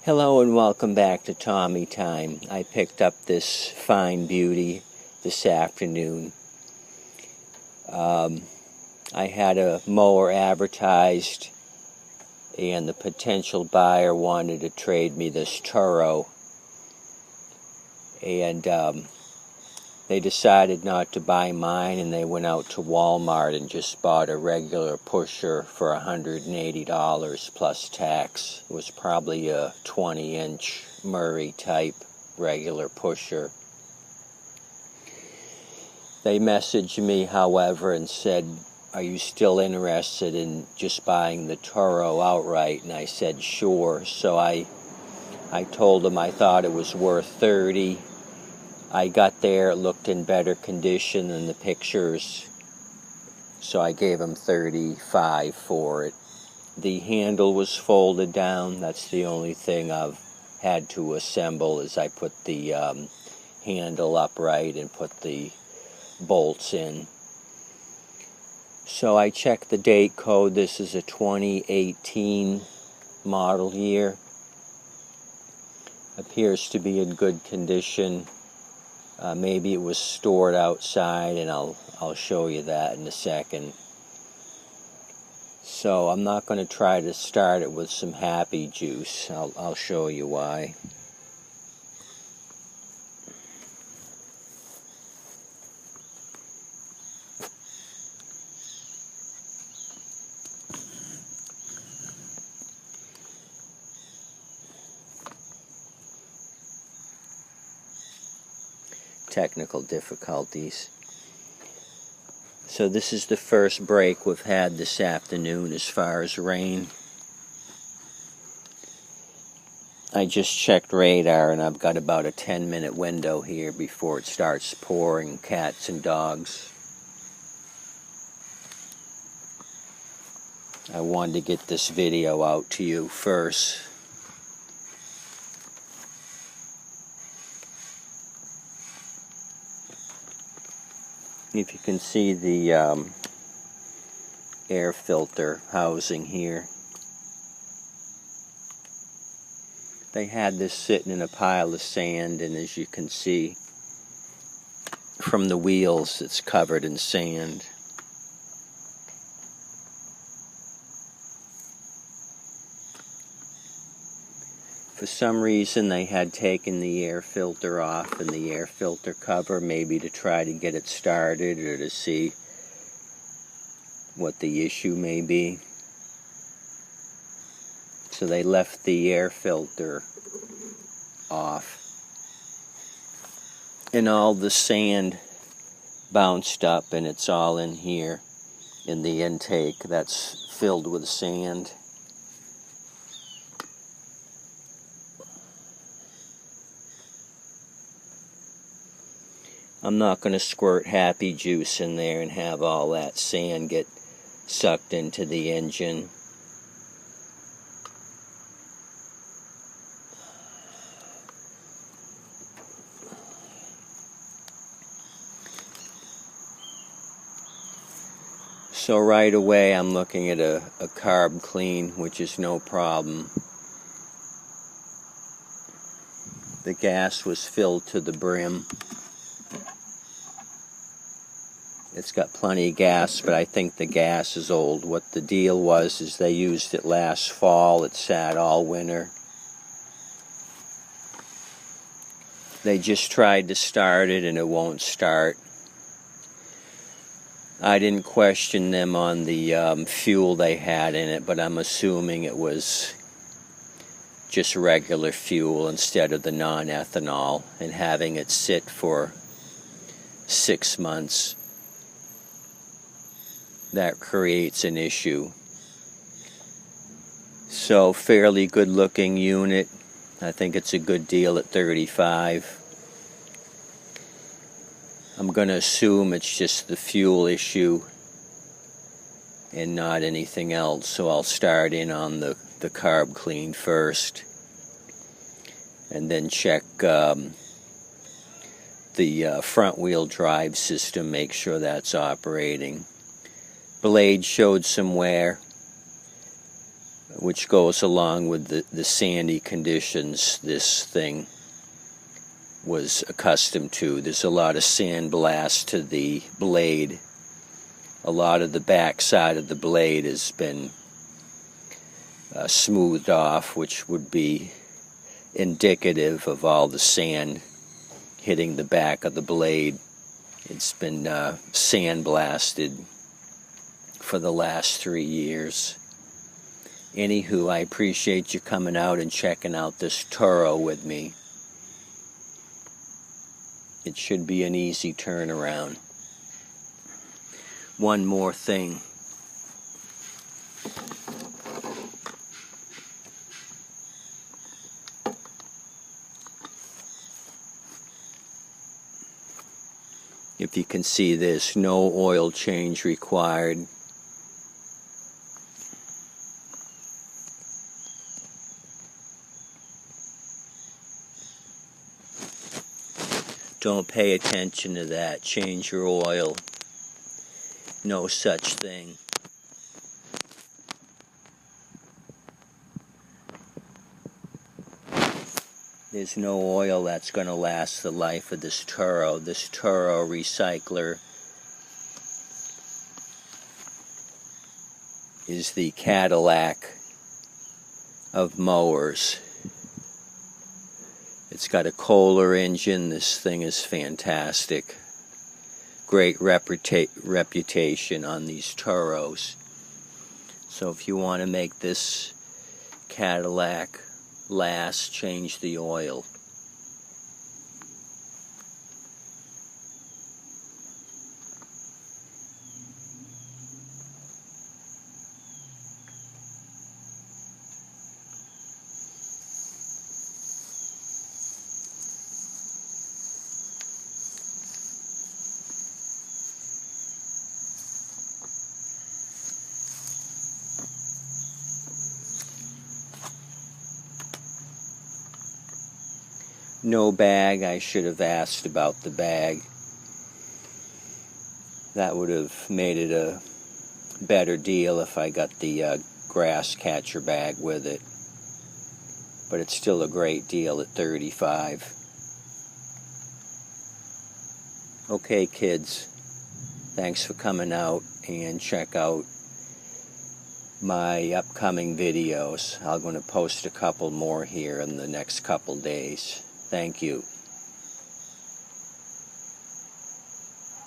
Hello and welcome back to Tommy Time. I picked up this fine beauty this afternoon. I had a mower advertised and the potential buyer wanted to trade me this Toro. And they decided not to buy mine, and they went out to Walmart and just bought a regular pusher for $180 plus tax. It was probably a 20-inch Murray type regular pusher. They messaged me, however, and said, "Are you still interested in just buying the Toro outright?" And I said, "Sure." So I told them I thought it was worth $30. I got there, it looked in better condition than the pictures, so I gave him $35 for it. The handle was folded down. That's the only thing I've had to assemble, is I put the handle upright and put the bolts in. So I checked the date code. This is a 2018 model year. Appears to be in good condition. Maybe it was stored outside, and I'll show you that in a second. So I'm not going to try to start it with some happy juice. I'll show you why. Technical difficulties. So this is the first break we've had this afternoon as far as rain. I just checked radar, and I've got about a 10-minute window here before it starts pouring cats and dogs. I wanted to get this video out to you first. If you can see the air filter housing here. They had this sitting in a pile of sand, and as you can see from the wheels, it's covered in sand. For some reason, they had taken the air filter off and the air filter cover, maybe to try to get it started or to see what the issue may be. So they left the air filter off. And all the sand bounced up, and it's all in here in the intake that's filled with sand. I'm not going to squirt happy juice in there and have all that sand get sucked into the engine. So right away I'm looking at a carb clean, which is no problem. The gas was filled to the brim. It's got plenty of gas, but I think the gas is old. What the deal was is they used it last fall. It sat all winter. They just tried to start it, and it won't start. I didn't question them on the fuel they had in it, but I'm assuming it was just regular fuel instead of the non-ethanol, and having it sit for 6 months, that creates an issue. So fairly good looking unit. I think it's a good deal at $35. I'm going to assume it's just the fuel issue and not anything else, so I'll start in on the carb clean first and then check the front wheel drive system, make sure that's operating. Blade showed some wear. which goes along with the sandy conditions this thing was accustomed to. There's a lot of sandblast to the blade. A lot of the back side of the blade has been smoothed off, which would be indicative of all the sand hitting the back of the blade. It's been sandblasted for the last 3 years. Anywho, I appreciate you coming out and checking out this Toro with me. It should be an easy turnaround. One more thing. If you can see this, no oil change required. Don't pay attention to that. Change your oil. No such thing. There's no oil that's going to last the life of this Toro. This Toro Recycler is the Cadillac of mowers. It's got a Kohler engine. This thing is fantastic. Great reputation on these Toros. So if you want to make this Cadillac last, change the oil. No bag. I should have asked about the bag. That would have made it a better deal if I got the grass catcher bag with it. But it's still a great deal at $35. Okay, kids. Thanks for coming out, and check out my upcoming videos. I'm going to post a couple more here in the next couple days. Thank you.